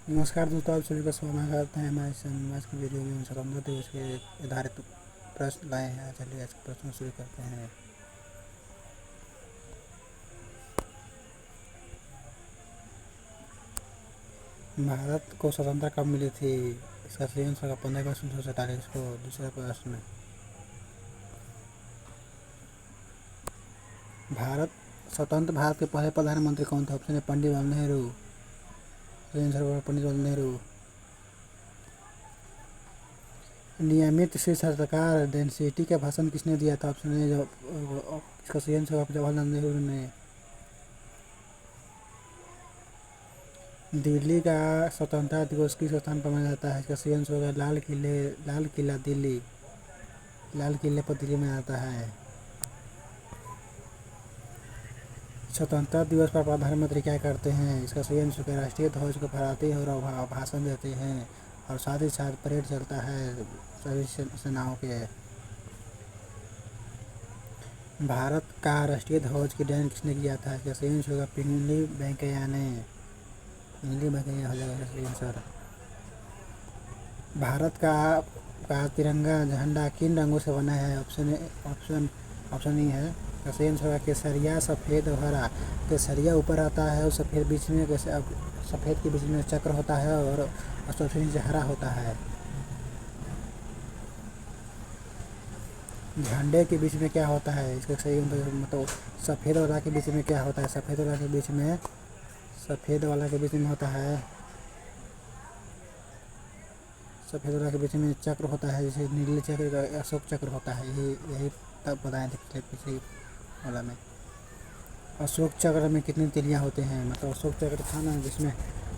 नमस्कार दोस्तों, आप सभी का स्वागत करते हैं हमारे आज की वीडियो में। स्वतंत्रता दिवस के आधारित प्रश्न लाए हैं। चलिए आज के प्रश्न शुरू करते हैं। भारत को स्वतंत्रता कब मिली थी? इसका सही आंसर होगा 15 अगस्त 1947 को। दूसरा प्रश्न, स्वतंत्र भारत के पहले प्रधानमंत्री कौन थे? ऑप्शन है पंडित जवाहरलाल नेहरू। सही आंसर होगा पंडित जवाहरलाल नेहरू। नियमित शीर्ष सरकार डेंसिटी का भाषण किसने दिया था? ऑप्शन है इसका सही आंसर होगा जवाहरलाल नेहरू ने। दिल्ली का स्वतंत्रता दिवस किस स्थान पर मनाया जाता है? इसका सही आंसर होगा लाल किला दिल्ली। लाल किले पर दिल्ली में आता है। स्वतंत्रता दिवस पर प्रधानमंत्री क्या करते हैं? इसका सही आंसर है राष्ट्रीय ध्वज को फहराते हैं और भाषण देते हैं, और साथ ही साथ परेड चलता है सभी सेनाओं के। भारत का राष्ट्रीय ध्वज की डिजाइन किसने किया था? इसका सही आंसर होगा पिंगली वेंकैया ने। पिंगली वेंकैया हो जाएगा सही आंसर। भारत का तिरंगा झंडा किन रंगों से बना है? ऑप्शन ही है। सही आंसर होगा केसरिया, सफ़ेद और हरा। केसरिया ऊपर आता है और सफ़ेद बीच में, सफ़ेद के बीच में चक्र होता है और सबसे नीचे हरा होता है। झंडे के बीच में क्या होता है? इसका सही मतलब सफ़ेद वाला के बीच में क्या होता है? सफ़ेद वाला के बीच में होता है, सफ़ेद वाला के बीच में चक्र होता है, जैसे नीले चक्र का अशोक चक्र होता है। यही तब बताए थे पिछले वाला में। अशोक चक्र में कितनी तिलियाँ होते हैं? मतलब अशोक चक्र था ना जिसमें,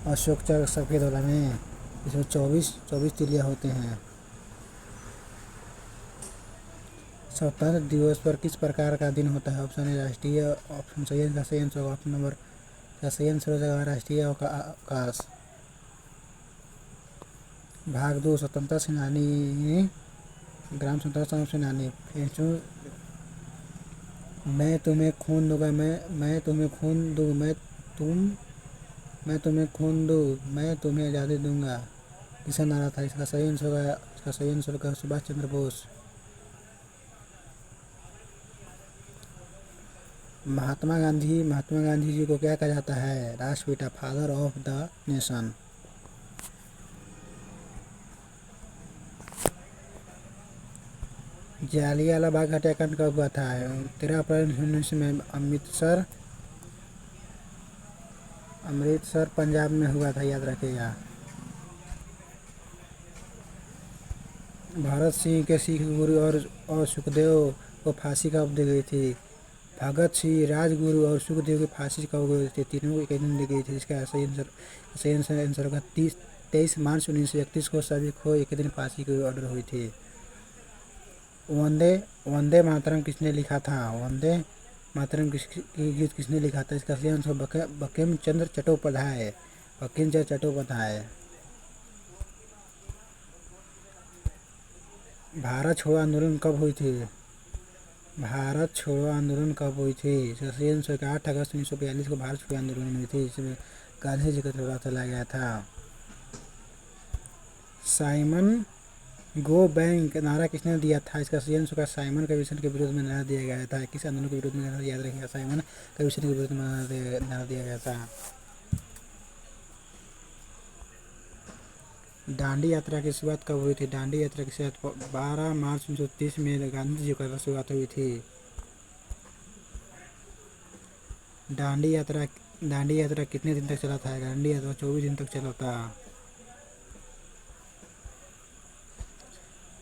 अशोक चक्र सफ़ेद वाला में, इसमें 24 तिलियाँ होते हैं। स्वतंत्रता दिवस पर किस प्रकार का दिन होता है? ऑप्शन है राष्ट्रीय, ऑप्शन सही है सही आंसर होगा ऑप्शन नंबर का सही आंसर हो जाएगा राष्ट्रीय अवकाश। भाग 2, स्वतंत्रता सेनानी, ग्राम स्वतंत्रता सेनानी। मैं तुम्हें खून दूंगा, मैं तुम्हें खून दूँ, मैं तुम्हें खून दूँ, मैं तुम्हें आज़ादी दूंगा, किसका नारा था? इसका सही आंसर होगा सुभाष चंद्र बोस। महात्मा गांधी जी को क्या कहा जाता है? राष्ट्रपिता, father of the nation. Jallianwala Bagh हत्याकांड कब हुआ था? 13 अप्रैल 19 में अमृतसर पंजाब में हुआ था, याद रखिएगा। भगत सिंह के सिख गुरु और सुखदेव को फांसी कब दी गई थी? भगत सिंह, राजगुरु और सुखदेव की फांसी कब हुई थी? तीनों को एक दिन दी गई थी। इसका सही आंसर होगा 23 मार्च 1931 को सभी को एक दिन फांसी की ऑर्डर हुई थी। वंदे मातरम किसने लिखा था? वंदे मातरम की गीत किसने लिखा था? इसका सही आंसर बंकिम चंद्र चट्टोपाध्याय। भारत छोड़ो आंदोलन कब हुई थी? भारत छोड़ो आंदोलन कब हुई थी? इसका सही आंसर 8 अगस्त 1942 को भारत छोड़ो आंदोलन हुई थी। इसमें गांधी जी का पता चला गया था। साइमन गो बैंक नारा किसने दिया था? इसका सही आंसर होगा साइमन कमीशन के विरोध में नारा दिया गया था। किस आंदोलन के विरोध में नारा? याद रखिएगा, साइमन कमीशन के विरोध में नारा दिया गया था। दांडी यात्रा की शुरुआत कब हुई थी? दांडी यात्रा की शुरुआत 12 मार्च 1930 में गांधी जी का शुरुआत हुई थी। दांडी यात्रा कितने दिन तक चला था? दांडी यात्रा 24 दिन तक चला था।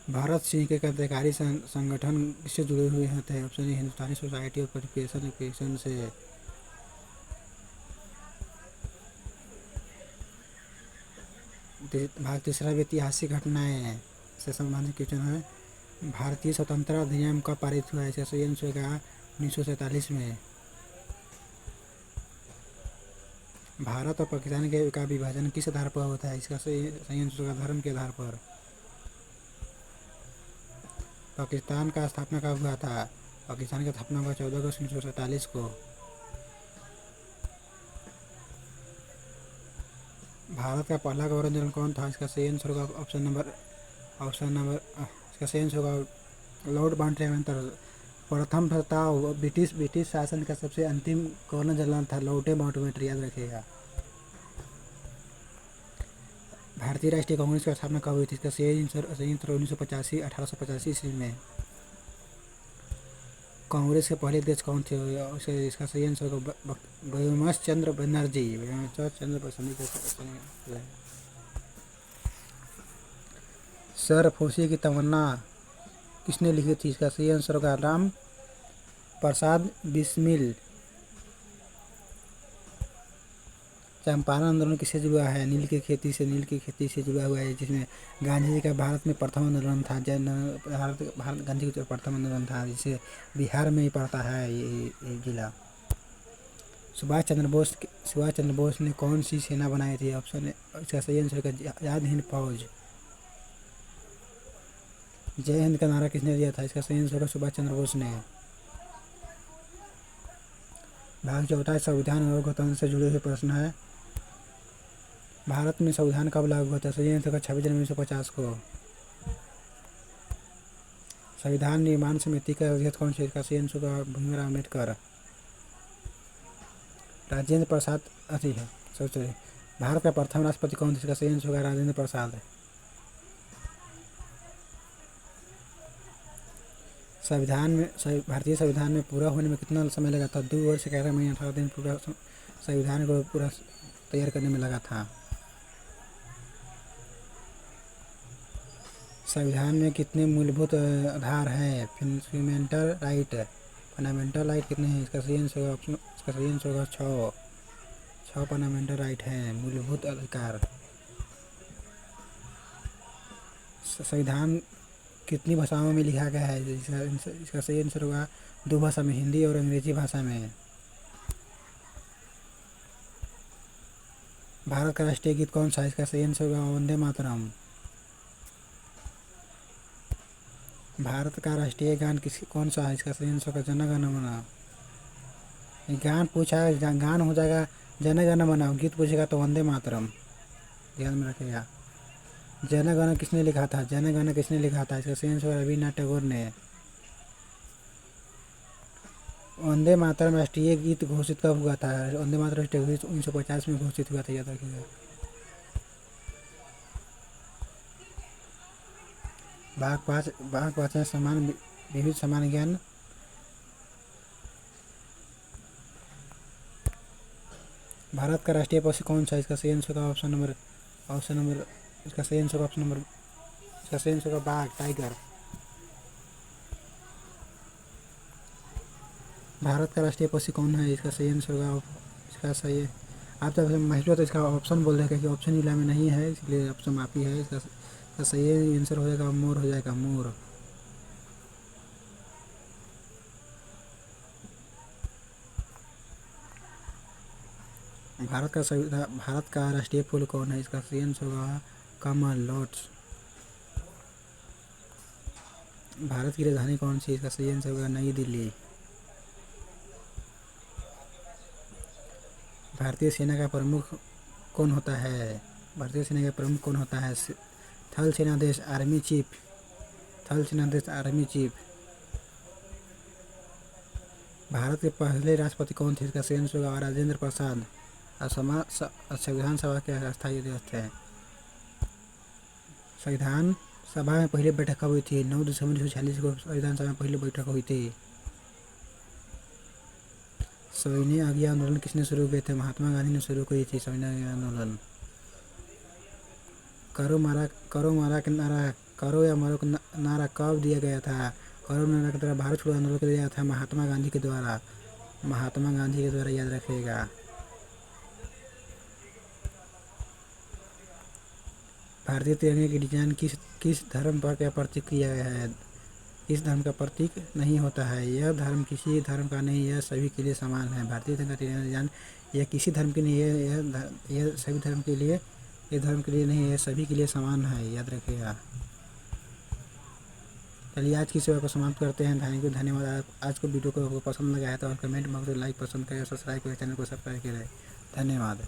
भरत सिंह के क्रांतिकारी संगठन किससे जुड़े हुए थे? Option A Hindustani society of education से। भाग तीसरा, ऐतिहासिक घटनाएं से संबंधित क्वेश्चन है। भारतीय स्वतंत्रता अधिनियम कब पारित हुआ है? इसका सही आंसर होगा 1947 में। भारत और पाकिस्तान का विभाजन किस आधार पर होता है? इसका सही आंसर होगा धर्म के आधार पर। पाकिस्तान का स्थापना कब हुआ था? पाकिस्तान का स्थापना हुआ 14 अगस्त 1947 को। भारत का पहला गवर्नर जनरल कौन था? इसका सही आंसर होगा इसका सही आंसर होगा लॉर्ड माउंटबेटन। प्रथम था ब्रिटिश शासन का सबसे अंतिम गवर्नर जनरल था लॉर्ड माउंटबेटन, याद रखिएगा। भारतीय राष्ट्रीय कांग्रेस की स्थापना कब हुई थी? इसका सही आंसर 1885 ईस्वी में। कांग्रेस के पहले अध्यक्ष कौन थे? इसका सही आंसर होगा बंकिम चंद्र बनर्जी। सर फुर्सी की तमन्ना किसने लिखी थी? इसका सही आंसर होगा राम प्रसाद बिस्मिल। चंपारण आंदोलन किससे जुड़ा है? नील की खेती से जुड़ा हुआ है, जिसमें गांधी जी का भारत में प्रथम आंदोलन था। भारत गांधी का प्रथम आंदोलन था, जिसे बिहार में ही पड़ता है ये जिला। सुभाष चंद्र बोस ने कौन सी सेना बनाई थी? ऑप्शन इसका सही आंसर है आज़ाद हिंद फौज। जय हिंद का नारा किसने दिया था? इसका सही आंसर होगा सुभाष चंद्र बोस ने। भाग चौथा संविधान और गणतंत्र से जुड़े हुए प्रश्न है। भारत में संविधान कब लागू होता है? सही आंसर होगा 26 जनवरी 1950 को। संविधान निर्माण समिति का अध्यक्ष कौन से? इसका सही आंसर होगा भीमराव अम्बेडकर। राजेंद्र प्रसाद है सोचिए। भारत का प्रथम राष्ट्रपति कौन थे? इसका सही आंसर होगा राजेंद्र प्रसाद। भारतीय संविधान में पूरा होने में कितना समय लगा था? 2 वर्ष 11 महीने 18 दिन पूरा संविधान को पूरा तैयार करने में लगा था। संविधान में कितने मूलभूत आधार हैं? फंडामेंटल राइट कितने हैं? इसका सही आंसर होगा 6 फंडामेंटल राइट हैं, मूलभूत अधिकार। संविधान कितनी भाषाओं में लिखा गया है? इसका सही आंसर होगा 2 भाषा में, हिंदी और अंग्रेजी भाषा में। भारत का राष्ट्रीय गीत कौन सा है? इसका सही आंसर होगा वंदे मातरम। भारत का राष्ट्रीय गान कौन सा है? इसका सही आंसर होगा जन गण मन। गान पूछा है, गान हो जाएगा जन गण मन, गीत पूछेगा तो वंदे मातरम, ध्यान में रखिएगा। जन गण किसने लिखा था? इसका सही आंसर रविन्द्रनाथ टैगोर ने। वंदे मातरम राष्ट्रीय गीत घोषित कब हुआ था? वंदे मातरम राष्ट्रीय गीत 1950 में घोषित हुआ था, याद रखिएगा। भाग पाँच में विविध समान ज्ञान। भारत का राष्ट्रीय पशु कौन सा है? इसका सही आंसर होगा इसका सही आंसर होगा बाघ, टाइगर। भारत का राष्ट्रीय पशु कौन है? इसका सही आंसर होगा आप जब महसूस तो इसका ऑप्शन बोल देगा कि ऑप्शन जिला में नहीं है, इसलिए ऑप्शन माफी है। इसका सही आंसर हो जाएगा मोर, मोर। भारत का राष्ट्रीय फूल कौन है? इसका सही आंसर होगा कमल, लोटस। भारत की राजधानी कौन सी? इसका सही आंसर होगा नई दिल्ली। भारतीय सेना का प्रमुख कौन होता है? थल सेनाध्यक्ष, आर्मी चीफ। भारत के पहले राष्ट्रपति कौन थे? इसका सही आंसर होगा राजेंद्र प्रसाद। संविधान सभा के अस्थायी अध्यक्ष है। संविधान सभा में पहली बैठक कब हुई थी? 9 दिसंबर 1946 को संविधान सभा में पहली बैठक हुई थी। सविनय अवज्ञा आंदोलन किसने शुरू किए थे? महात्मा गांधी ने शुरू की थी सविनय अवज्ञा आंदोलन। करो या मरो नारा कब दिया गया था? करो नारा के द्वारा भारत छोड़ो आंदोलन दिया था महात्मा गांधी के द्वारा, याद रखिएगा। भारतीय तिरंगे की डिजाइन किस धर्म पर क्या प्रतीक किया गया है? इस धर्म का प्रतीक नहीं होता है। यह धर्म किसी धर्म का नहीं, यह सभी के लिए समान है। भारतीय तिरंगा डिजाइन यह किसी धर्म के नहीं है, यह सभी धर्म के लिए, ये धर्म के लिए नहीं, यह सभी के लिए समान है, याद रखिएगा। चलिए आज की सेवा को समाप्त करते हैं। धन्यवाद। आज को वीडियो को पसंद लगा है तो कमेंट बॉक्स में लाइक, पसंद करें, सब्सक्राइब करें, चैनल को सब्सक्राइब करें। धन्यवाद।